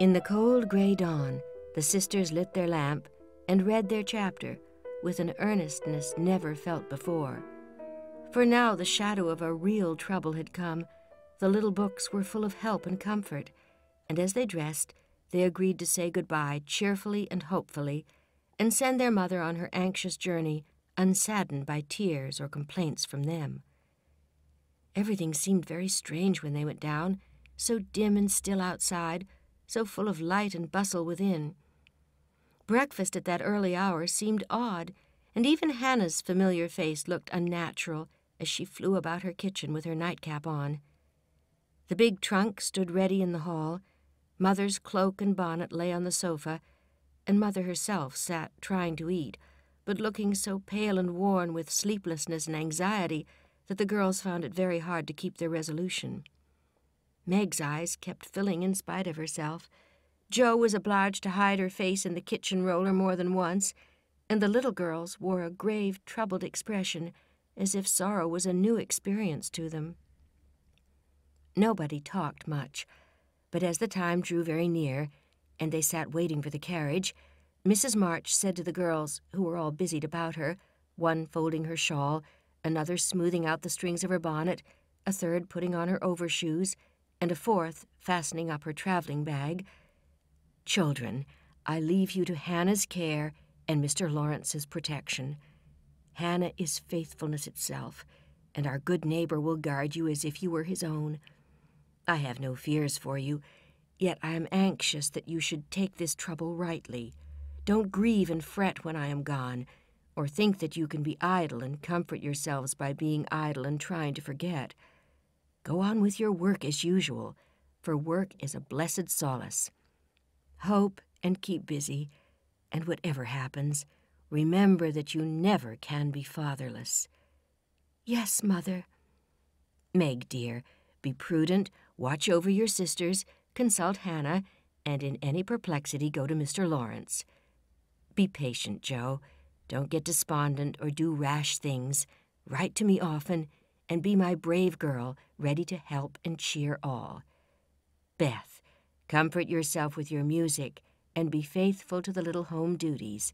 In the cold gray dawn, the sisters lit their lamp and read their chapter with an earnestness never felt before. For now the shadow of a real trouble had come. The little books were full of help and comfort, and as they dressed, they agreed to say goodbye cheerfully and hopefully, and send their mother on her anxious journey, unsaddened by tears or complaints from them. Everything seemed very strange when they went down, so dim and still outside, so full of light and bustle within. Breakfast at that early hour seemed odd, and even Hannah's familiar face looked unnatural as she flew about her kitchen with her nightcap on. The big trunk stood ready in the hall, Mother's cloak and bonnet lay on the sofa, and Mother herself sat trying to eat, but looking so pale and worn with sleeplessness and anxiety that the girls found it very hard to keep their resolution. Meg's eyes kept filling in spite of herself. Jo was obliged to hide her face in the kitchen roller more than once, and the little girls wore a grave, troubled expression, as if sorrow was a new experience to them. Nobody talked much, but as the time drew very near, and they sat waiting for the carriage, Mrs. March said to the girls, who were all busied about her, one folding her shawl, another smoothing out the strings of her bonnet, a third putting on her overshoes, and a fourth fastening up her traveling bag, "Children, I leave you to Hannah's care and Mr. Lawrence's protection. Hannah is faithfulness itself, and our good neighbor will guard you as if you were his own. I have no fears for you, yet I am anxious that you should take this trouble rightly. Don't grieve and fret when I am gone, or think that you can be idle and comfort yourselves by being idle and trying to forget. Go on with your work as usual, for work is a blessed solace. Hope and keep busy, and whatever happens, remember that you never can be fatherless." "Yes, Mother." "Meg, dear, be prudent, watch over your sisters, consult Hannah, and in any perplexity go to Mr. Lawrence. Be patient, Jo. Don't get despondent or do rash things. Write to me often, and be my brave girl, ready to help and cheer all. Beth, comfort yourself with your music, and be faithful to the little home duties.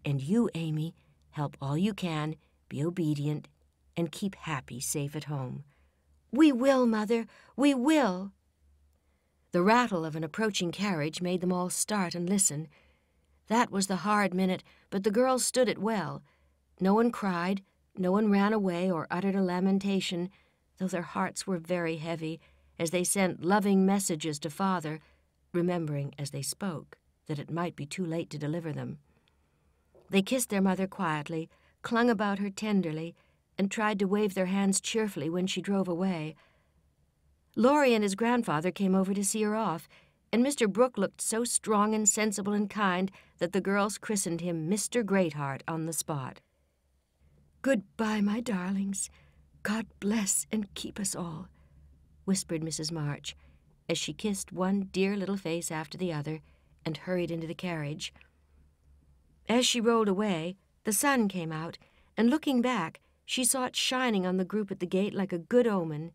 And you, Amy, help all you can, be obedient, and keep Happy safe at home." "We will, Mother, we will." The rattle of an approaching carriage made them all start and listen. That was the hard minute, but the girls stood it well. No one cried, no one ran away or uttered a lamentation, though their hearts were very heavy as they sent loving messages to Father, remembering as they spoke that it might be too late to deliver them. They kissed their mother quietly, clung about her tenderly, and tried to wave their hands cheerfully when she drove away. Laurie and his grandfather came over to see her off, and Mr. Brooke looked so strong and sensible and kind that the girls christened him Mr. Greatheart on the spot. "Goodbye, my darlings. God bless and keep us all," whispered Mrs. March, as she kissed one dear little face after the other and hurried into the carriage. As she rolled away, the sun came out, and looking back, she saw it shining on the group at the gate like a good omen.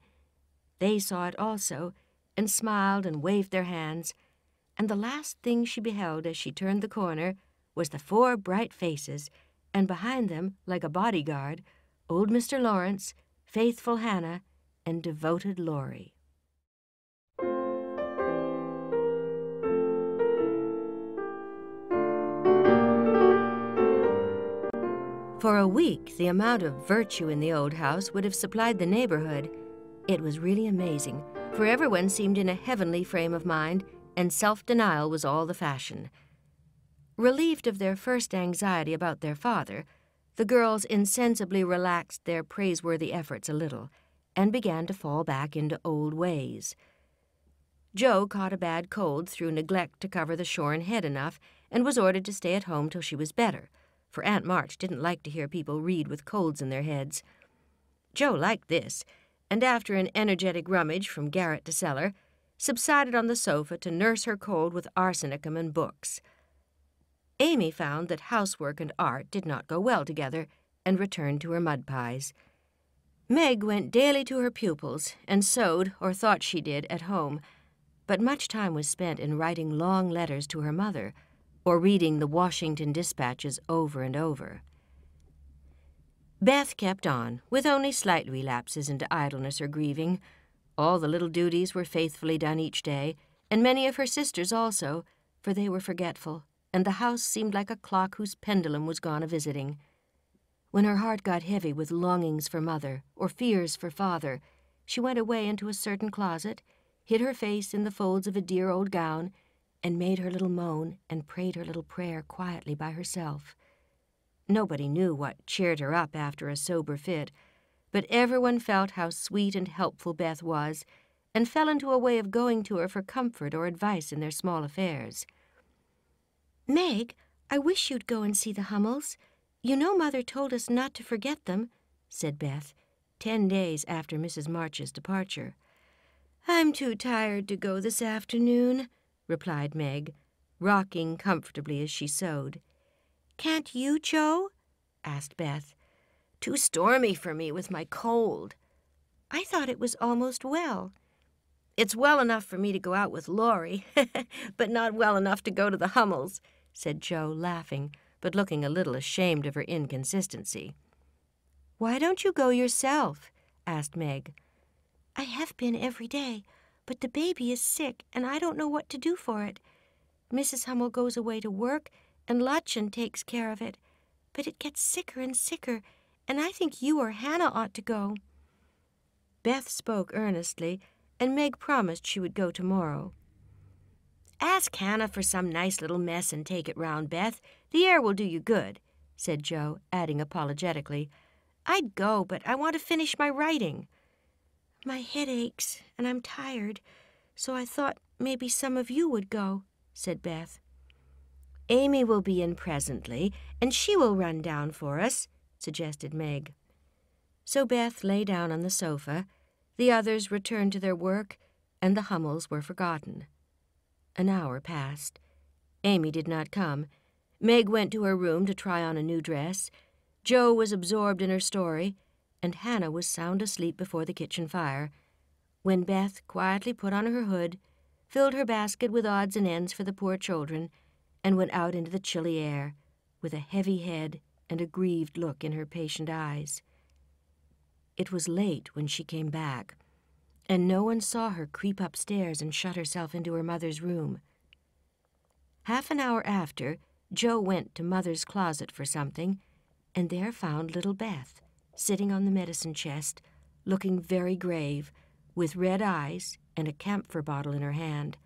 They saw it also, and smiled and waved their hands, and the last thing she beheld as she turned the corner was the 4 bright faces, and behind them, like a bodyguard, old Mr. Lawrence, faithful Hannah, and devoted Laurie. For a week, the amount of virtue in the old house would have supplied the neighborhood. It was really amazing, for everyone seemed in a heavenly frame of mind, and self-denial was all the fashion. Relieved of their first anxiety about their father, the girls insensibly relaxed their praiseworthy efforts a little, and began to fall back into old ways. Jo caught a bad cold through neglect to cover the shorn head enough, and was ordered to stay at home till she was better, for Aunt March didn't like to hear people read with colds in their heads. Jo liked this, and after an energetic rummage from garret to cellar, subsided on the sofa to nurse her cold with arsenicum and books. Amy found that housework and art did not go well together, and returned to her mud pies. Meg went daily to her pupils, and sewed, or thought she did, at home. but much time was spent in writing long letters to her mother or reading the Washington dispatches over and over. Beth kept on, with only slight relapses into idleness or grieving. All the little duties were faithfully done each day, and many of her sisters also, for they were forgetful, and the house seemed like a clock whose pendulum was gone a-visiting. When her heart got heavy with longings for mother or fears for father, she went away into a certain closet, hid her face in the folds of a dear old gown, and made her little moan and prayed her little prayer quietly by herself. Nobody knew what cheered her up after a sober fit, but everyone felt how sweet and helpful Beth was, and fell into a way of going to her for comfort or advice in their small affairs. "Meg, I wish you'd go and see the Hummels. You know Mother told us not to forget them," said Beth, 10 days after Mrs. March's departure. "I'm too tired to go this afternoon," replied Meg, rocking comfortably as she sewed. "Can't you, Joe?" asked Beth. "Too stormy for me with my cold." "I thought it was almost well." "It's well enough for me to go out with Laurie, but not well enough to go to the Hummels," said Joe, laughing, but looking a little ashamed of her inconsistency. "Why don't you go yourself?" asked Meg. "I have been every day, but the baby is sick, and I don't know what to do for it. Mrs. Hummel goes away to work, and Lottchen takes care of it, but it gets sicker and sicker, and I think you or Hannah ought to go." Beth spoke earnestly, and Meg promised she would go tomorrow. "Ask Hannah for some nice little mess and take it round, Beth. The air will do you good," said Joe, adding apologetically, "I'd go, but I want to finish my writing." "My head aches, and I'm tired, so I thought maybe some of you would go," said Beth. "Amy will be in presently, and she will run down for us," suggested Meg. So Beth lay down on the sofa, the others returned to their work, and the Hummels were forgotten. An hour passed. Amy did not come. Meg went to her room to try on a new dress. Joe was absorbed in her story, and Hannah was sound asleep before the kitchen fire, when Beth quietly put on her hood, filled her basket with odds and ends for the poor children, and went out into the chilly air, with a heavy head and a grieved look in her patient eyes. It was late when she came back, and no one saw her creep upstairs and shut herself into her mother's room. Half an hour after, Joe went to Mother's closet for something, and there found little Beth, sitting on the medicine chest, looking very grave, with red eyes and a camphor bottle in her hand.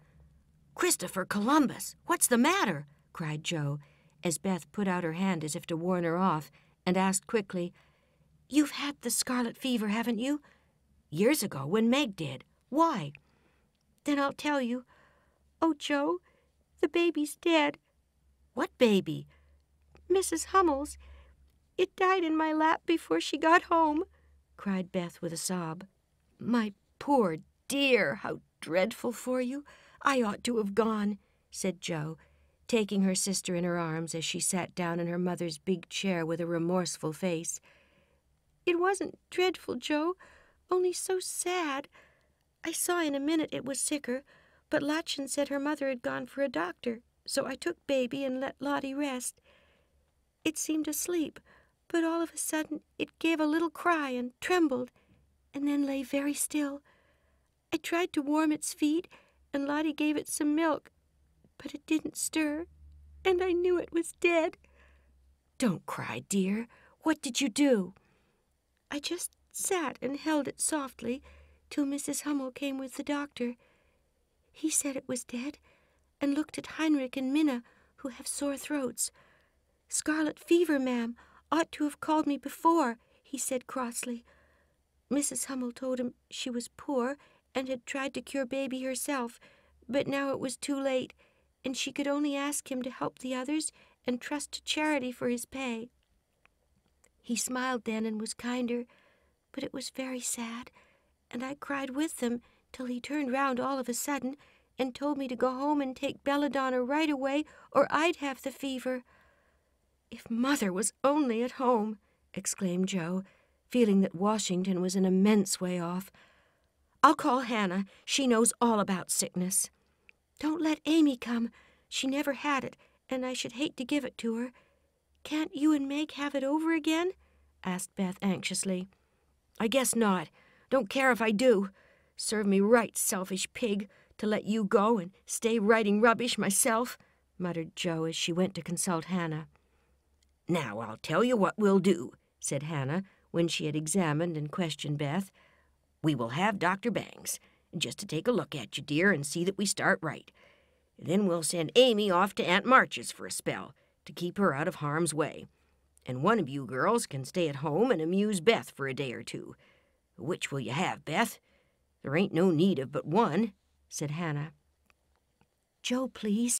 "Christopher Columbus, what's the matter?" cried Joe, as Beth put out her hand as if to warn her off, and asked quickly, "You've had the scarlet fever, haven't you?" "Years ago, when Meg did. Why?" "Then I'll tell you. Oh, Joe, the baby's dead." "What baby?" "Mrs. Hummel's. It died in my lap before she got home," cried Beth with a sob. "My poor dear, how dreadful for you. I ought to have gone," said Joe, taking her sister in her arms as she sat down in her mother's big chair with a remorseful face. "It wasn't dreadful, Joe, only so sad. I saw in a minute it was sicker, but Lottchen said her mother had gone for a doctor, so I took baby and let Lottie rest. It seemed asleep, but all of a sudden it gave a little cry and trembled, and then lay very still. I tried to warm its feet, and Lottie gave it some milk, but it didn't stir, and I knew it was dead." "Don't cry, dear. What did you do?" "I just sat and held it softly till Mrs. Hummel came with the doctor. He said it was dead, and looked at Heinrich and Minna, who have sore throats. 'Scarlet fever, ma'am, ought to have called me before,' he said crossly. Mrs. Hummel told him she was poor and had tried to cure baby herself, but now it was too late, and she could only ask him to help the others and trust to charity for his pay. He smiled then and was kinder, but it was very sad, and I cried with them till he turned round all of a sudden and told me to go home and take belladonna right away, or I'd have the fever." "If Mother was only at home!" exclaimed Joe, feeling that Washington was an immense way off. "I'll call Hannah. She knows all about sickness." Don't let Amy come. She never had it, and I should hate to give it to her. Can't you and Meg have it over again?" asked Beth anxiously. "I guess not. Don't care if I do. Serve me right, selfish pig, to let you go and stay writing rubbish myself," muttered Jo as she went to consult Hannah. "Now I'll tell you what we'll do," said Hannah, when she had examined and questioned Beth. "We will have Dr. Bangs, just to take a look at you, dear, and see that we start right. Then we'll send Amy off to Aunt March's for a spell, to keep her out of harm's way. And one of you girls can stay at home and amuse Beth for a day or two. Which will you have, Beth? There ain't no need of but one," said Hannah. "Jo, please,"